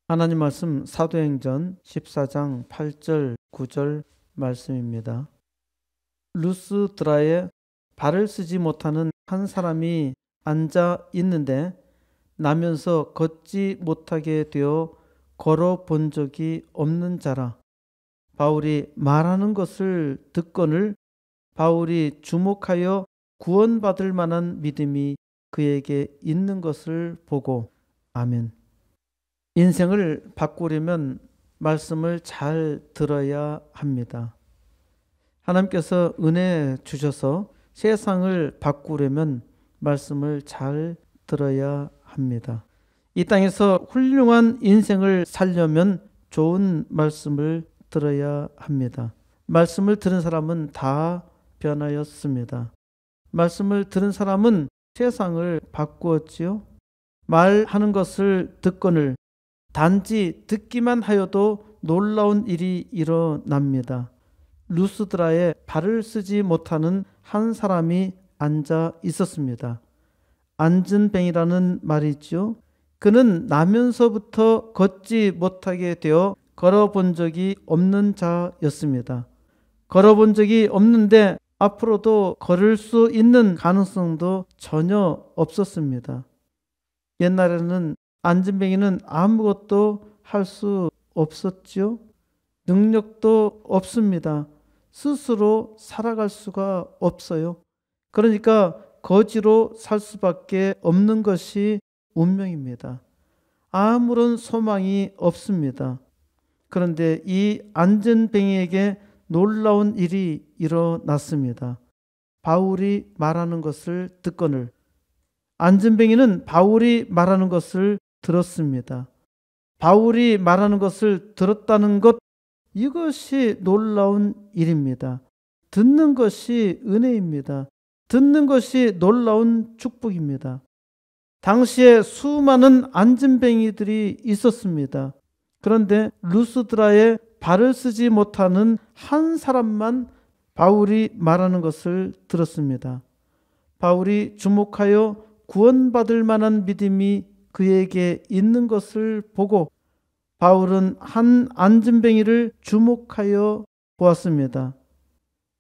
하나님 말씀 사도행전 14장 8절 9절 말씀입니다. 루스드라에 발을 쓰지 못하는 한 사람이 앉아 있는데 나면서 걷지 못하게 되어 걸어 본 적이 없는 자라. 바울이 말하는 것을 듣거늘 바울이 주목하여 구원받을 만한 믿음이 그에게 있는 것을 보고. 아멘. 인생을 바꾸려면 말씀을 잘 들어야 합니다. 하나님께서 은혜 주셔서 세상을 바꾸려면 말씀을 잘 들어야 합니다. 이 땅에서 훌륭한 인생을 살려면 좋은 말씀을 들어야 합니다. 말씀을 들은 사람은 다 변하였습니다. 말씀을 들은 사람은 세상을 바꾸었지요. 말하는 것을 듣거늘 단지 듣기만 하여도 놀라운 일이 일어납니다. 루스드라에 발을 쓰지 못하는 한 사람이 앉아 있었습니다. 앉은뱅이라는 말이죠. 그는 나면서부터 걷지 못하게 되어 걸어본 적이 없는 자였습니다. 걸어본 적이 없는데 앞으로도 걸을 수 있는 가능성도 전혀 없었습니다. 옛날에는 앉은뱅이는 아무것도 할 수 없었지요. 능력도 없습니다. 스스로 살아갈 수가 없어요. 그러니까 거지로 살 수밖에 없는 것이 운명입니다. 아무런 소망이 없습니다. 그런데 이 앉은뱅이에게 놀라운 일이 일어났습니다. 바울이 말하는 것을 듣거늘 앉은뱅이는 바울이 말하는 것을 들었습니다. 바울이 말하는 것을 들었다는 것, 이것이 놀라운 일입니다. 듣는 것이 은혜입니다. 듣는 것이 놀라운 축복입니다. 당시에 수많은 앉은뱅이들이 있었습니다. 그런데 루스드라에 발을 쓰지 못하는 한 사람만 바울이 말하는 것을 들었습니다. 바울이 주목하여 구원받을 만한 믿음이 그에게 있는 것을 보고 바울은 한 앉은뱅이를 주목하여 보았습니다.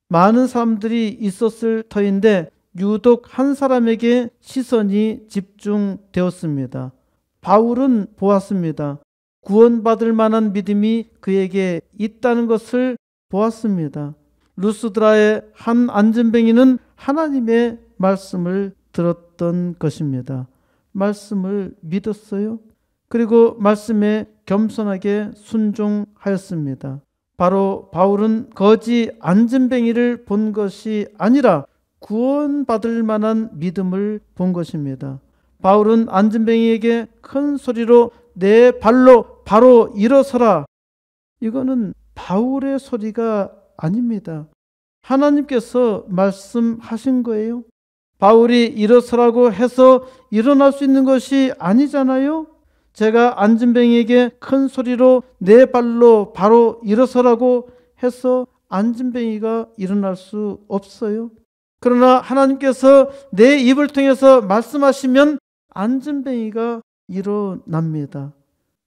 많은 사람들이 있었을 터인데 유독 한 사람에게 시선이 집중되었습니다. 바울은 보았습니다. 구원받을 만한 믿음이 그에게 있다는 것을 보았습니다. 루스드라의 한 앉은뱅이는 하나님의 말씀을 들었던 것입니다. 말씀을 믿었어요. 그리고 말씀에 겸손하게 순종하였습니다. 바로 바울은 거지 앉은뱅이를 본 것이 아니라 구원받을 만한 믿음을 본 것입니다. 바울은 앉은뱅이에게 큰 소리로 내 발로 바로 일어서라. 이거는 바울의 소리가 아닙니다. 하나님께서 말씀하신 거예요. 바울이 일어서라고 해서 일어날 수 있는 것이 아니잖아요. 제가 앉은뱅이에게 큰 소리로 내 발로 바로 일어서라고 해서 앉은뱅이가 일어날 수 없어요. 그러나 하나님께서 내 입을 통해서 말씀하시면 앉은뱅이가 일어납니다.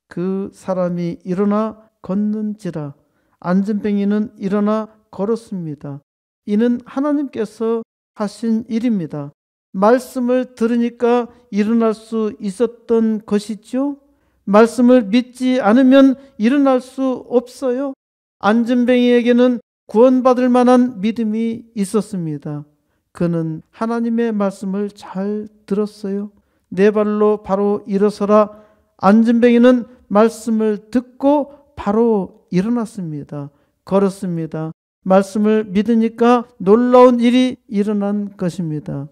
그 사람이 일어나 걷는지라. 앉은뱅이는 일어나 걸었습니다. 이는 하나님께서 하신 일입니다. 말씀을 들으니까 일어날 수 있었던 것이죠. 말씀을 믿지 않으면 일어날 수 없어요. 앉은뱅이에게는 구원받을 만한 믿음이 있었습니다. 그는 하나님의 말씀을 잘 들었어요. 내 발로 바로 일어서라. 앉은뱅이는 말씀을 듣고 바로 일어났습니다. 걸었습니다. 말씀을 믿으니까 놀라운 일이 일어난 것입니다.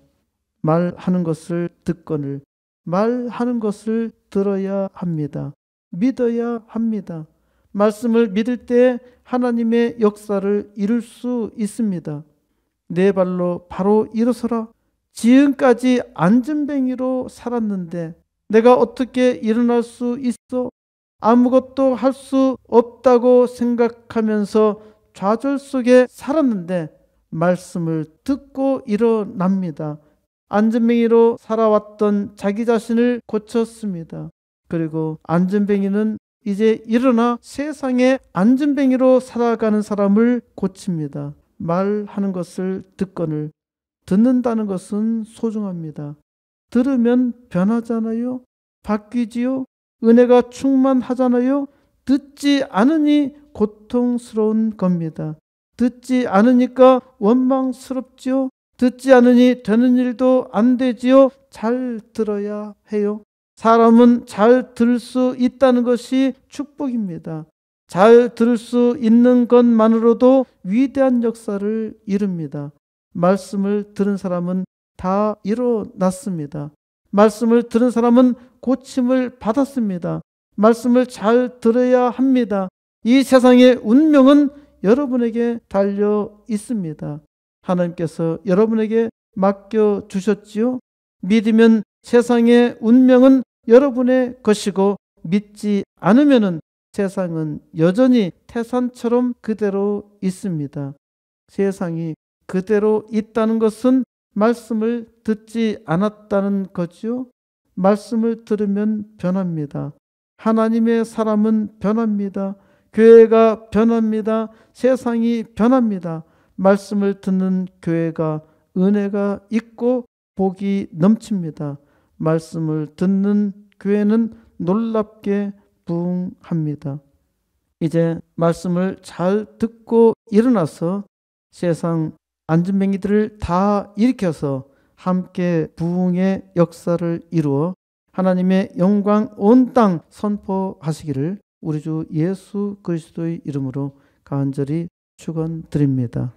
말하는 것을 듣거늘 말하는 것을 들어야 합니다. 믿어야 합니다. 말씀을 믿을 때 하나님의 역사를 이룰 수 있습니다. 내 발로 바로 일어서라. 지금까지 앉은뱅이로 살았는데 내가 어떻게 일어날 수 있어? 아무것도 할 수 없다고 생각하면서 좌절 속에 살았는데 말씀을 듣고 일어납니다. 앉은뱅이로 살아왔던 자기 자신을 고쳤습니다. 그리고 앉은뱅이는 이제 일어나 세상에 안진뱅이로 살아가는 사람을 고칩니다. 말하는 것을 듣거늘 듣는다는 것은 소중합니다. 들으면 변하잖아요. 바뀌지요. 은혜가 충만하잖아요. 듣지 않으니 고통스러운 겁니다. 듣지 않으니까 원망스럽지요. 듣지 않으니 되는 일도 안 되지요. 잘 들어야 해요. 사람은 잘 들을 수 있다는 것이 축복입니다. 잘 들을 수 있는 것만으로도 위대한 역사를 이룹니다. 말씀을 들은 사람은 다 일어났습니다. 말씀을 들은 사람은 고침을 받았습니다. 말씀을 잘 들어야 합니다. 이 세상의 운명은 여러분에게 달려 있습니다. 하나님께서 여러분에게 맡겨주셨지요. 믿으면 세상의 운명은 여러분의 것이고 믿지 않으면 세상은 여전히 태산처럼 그대로 있습니다. 세상이 그대로 있다는 것은 말씀을 듣지 않았다는 거지요. 말씀을 들으면 변합니다. 하나님의 사람은 변합니다. 교회가 변합니다. 세상이 변합니다. 말씀을 듣는 교회가 은혜가 있고 복이 넘칩니다. 말씀을 듣는 교회는 놀랍게 부흥합니다. 이제 말씀을 잘 듣고 일어나서 세상 안진뱅이들을 다 일으켜서 함께 부흥의 역사를 이루어 하나님의 영광 온 땅 선포하시기를 우리 주 예수 그리스도의 이름으로 간절히 축원드립니다.